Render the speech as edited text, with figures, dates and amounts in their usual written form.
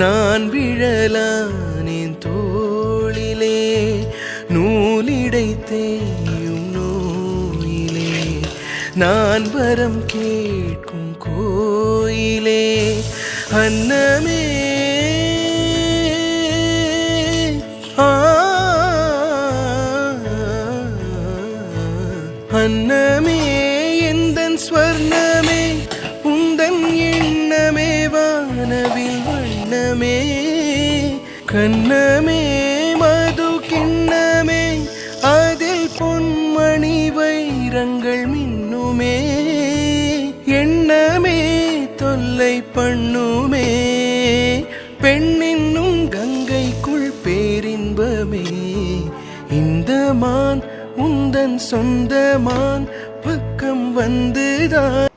நான் விழலானேன் தோளிலே நூலிடை தேயும் நோயிலே நான் வரம் கேட்கும் கோயிலே அன்னமே அன்னமே எந்தன் ஸ்வர்ணமே உந்தன் எண்ணமே வானவில் வண்ணமே கண்ணமே மது கிண்ணமே அதில் பொன்மணி வைரங்கள் மின்னுமே எண்ணமே தொல்லை பண்ணுமே பெண்ணின்னும் கங்கைக்குள் பேரின்பமே இந்த மான் உந்தன் சொந்தமான் பக்கம் வந்துதான்